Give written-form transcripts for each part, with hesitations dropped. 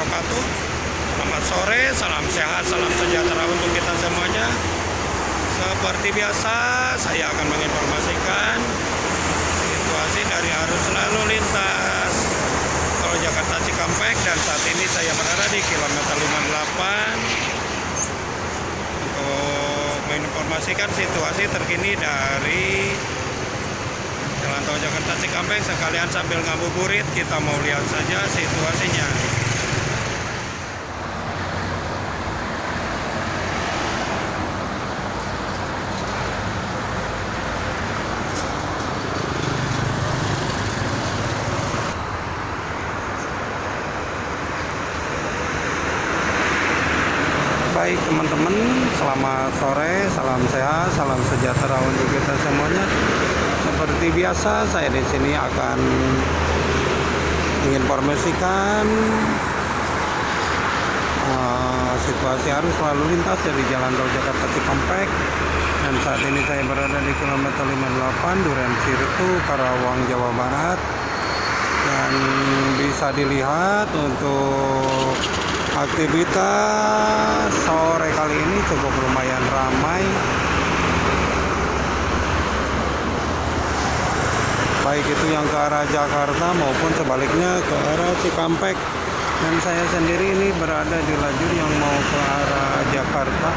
wabarakatuh. Selamat sore, salam sehat, salam sejahtera untuk kita semuanya. Seperti biasa, saya akan menginformasikan situasi dari arus lalu lintas Tol Jakarta Cikampek, dan saat ini saya berada di kilometer 58 untuk menginformasikan situasi terkini dari Jalan Tol Jakarta Cikampek. Sekalian sambil ngabuburit, kita mau lihat saja situasinya. Baik teman-teman, selamat sore, salam sehat, salam sejahtera untuk kita semuanya. Seperti biasa, saya di sini akan menginformasikan situasi arus lalu lintas dari Jalan Tol Jakarta Cikampek. Dan saat ini saya berada di kilometer 58 Duren Sirtu, Karawang, Jawa Barat. Dan bisa dilihat untuk aktivitas sore kali ini cukup lumayan ramai, baik itu yang ke arah Jakarta maupun sebaliknya ke arah Cikampek. Dan saya sendiri ini berada di lajur yang mau ke arah Jakarta.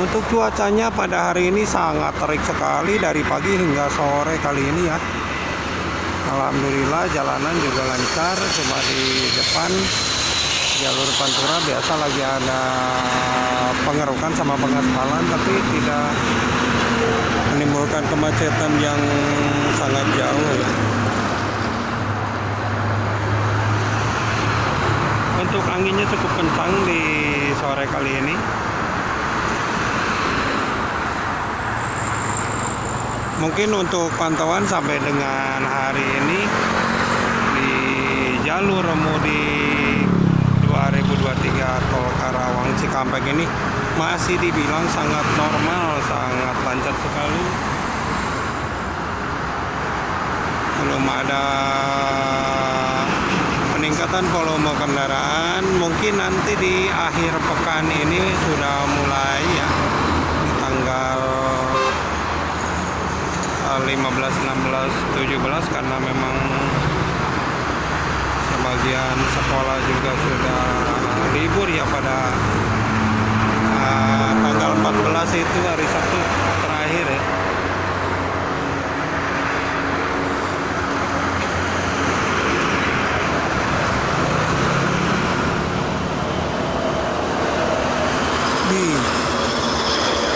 Untuk cuacanya pada hari ini sangat terik sekali dari pagi hingga sore kali ini ya. Alhamdulillah jalanan juga lancar, cuma di depan jalur Pantura biasa lagi ada pengerukan sama pengaspalan, tapi tidak menimbulkan kemacetan yang sangat jauh ya. Untuk anginnya cukup kencang di sore kali ini. Mungkin untuk pantauan sampai dengan hari ini di jalur mudik 2023 Tol Karawang Cikampek ini masih dibilang sangat normal, sangat lancar sekali. Belum ada peningkatan volume kendaraan. Mungkin nanti di akhir pekan ini sudah mulai ya, di tanggal 15, 16, 17, karena memang sebagian sekolah juga sudah libur ya pada tanggal 14 itu hari Sabtu terakhir ya.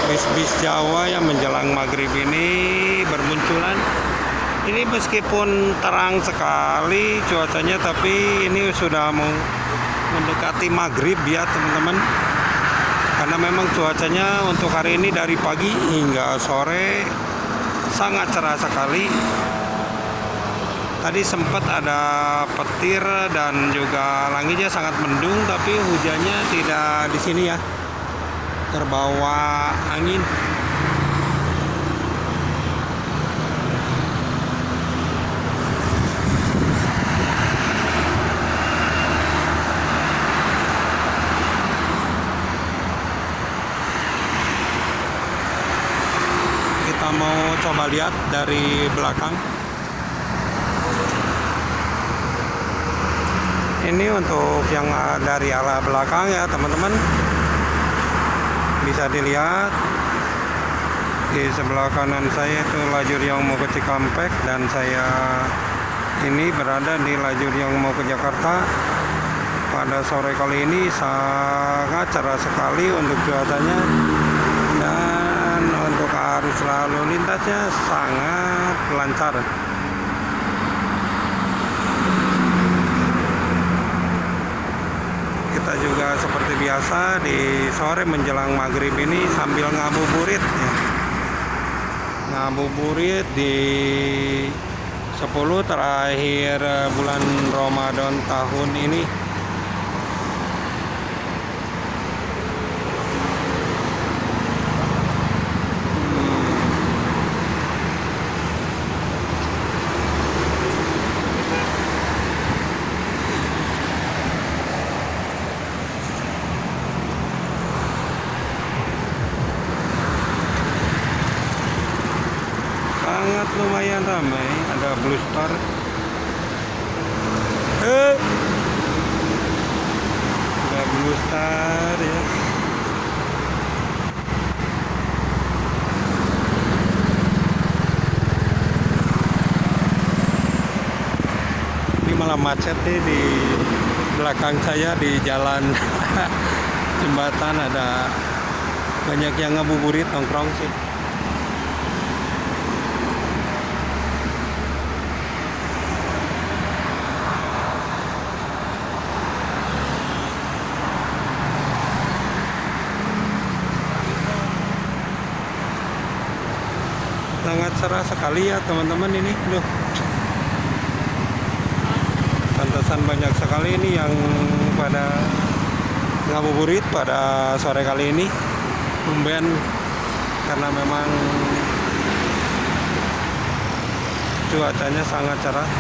Bis-bis Jawa yang menjelang maghrib ini bermunculan. Ini meskipun terang sekali cuacanya, tapi ini sudah mau mendekati maghrib ya teman-teman. Karena memang cuacanya untuk hari ini dari pagi hingga sore sangat cerah sekali. Tadi sempat ada petir dan juga langitnya sangat mendung, tapi hujannya tidak di sini ya, terbawa angin. Kita mau coba lihat dari belakang. Ini untuk yang dari arah belakang ya teman-teman. Bisa dilihat di sebelah kanan saya itu lajur yang mau ke Cikampek, dan saya ini berada di lajur yang mau ke Jakarta. Pada sore kali ini sangat cerah sekali untuk cuacanya, dan untuk arus lalu lintasnya sangat lancar. Kita juga seperti biasa di sore menjelang maghrib ini sambil ngabuburit ya. Ngabuburit di 10 terakhir bulan Ramadan tahun ini. lumayan ramai, ada Blue Star. Ada Blue Star ya. Ini malah macet nih di belakang saya di jalan jembatan, ada banyak yang ngabuburit nongkrong sih. Sangat cerah sekali ya teman-teman ini. Duh. Pantesan banyak sekali ini yang pada ngabuburit pada sore kali ini. Tumben karena memang cuacanya sangat cerah.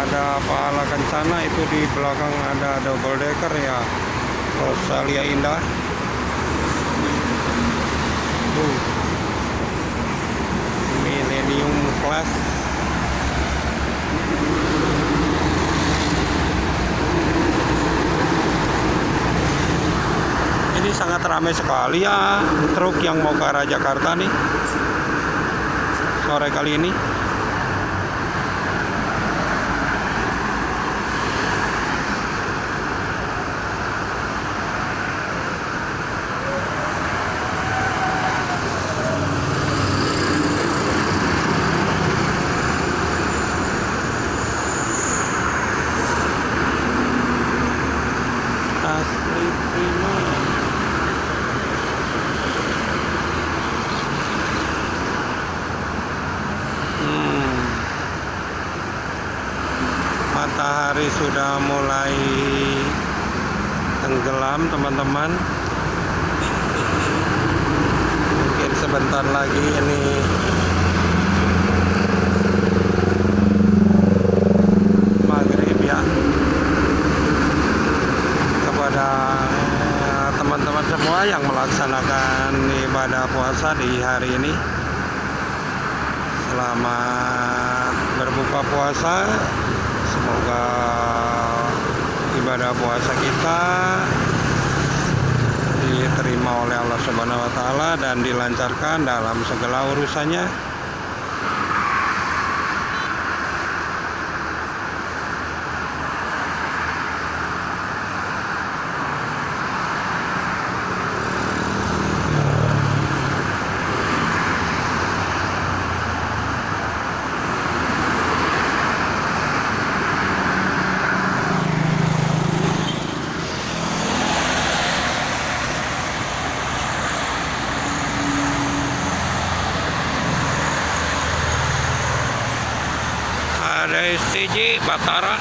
Ada pahala kencana itu di belakang, ada double decker ya. Rosalia Indah. Millennium Class. Ini sangat ramai sekali ya truk yang mau ke arah Jakarta nih sore kali ini. Asli prima. Matahari sudah mulai tenggelam teman-teman. Mungkin sebentar lagi ini maghrib ya. Kepada teman-teman semua yang melaksanakan ibadah puasa di hari ini, selamat berbuka puasa. Semoga ibadah puasa kita diterima oleh Allah Subhanahu wa Ta'ala dan dilancarkan dalam segala urusannya. Ada STJ Batara.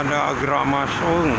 Ada Agramasung.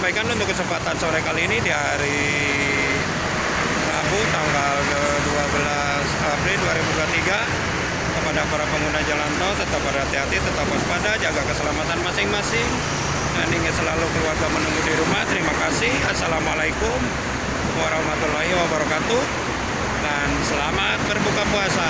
sampaikan untuk kesempatan sore kali ini di hari Rabu tanggal 12 April 2023, kepada para pengguna jalan tol tetap berhati-hati, tetap waspada, jaga keselamatan masing-masing, dan ingin selalu keluarga menunggu di rumah. Terima kasih. Assalamualaikum warahmatullahi wabarakatuh, dan selamat berbuka puasa.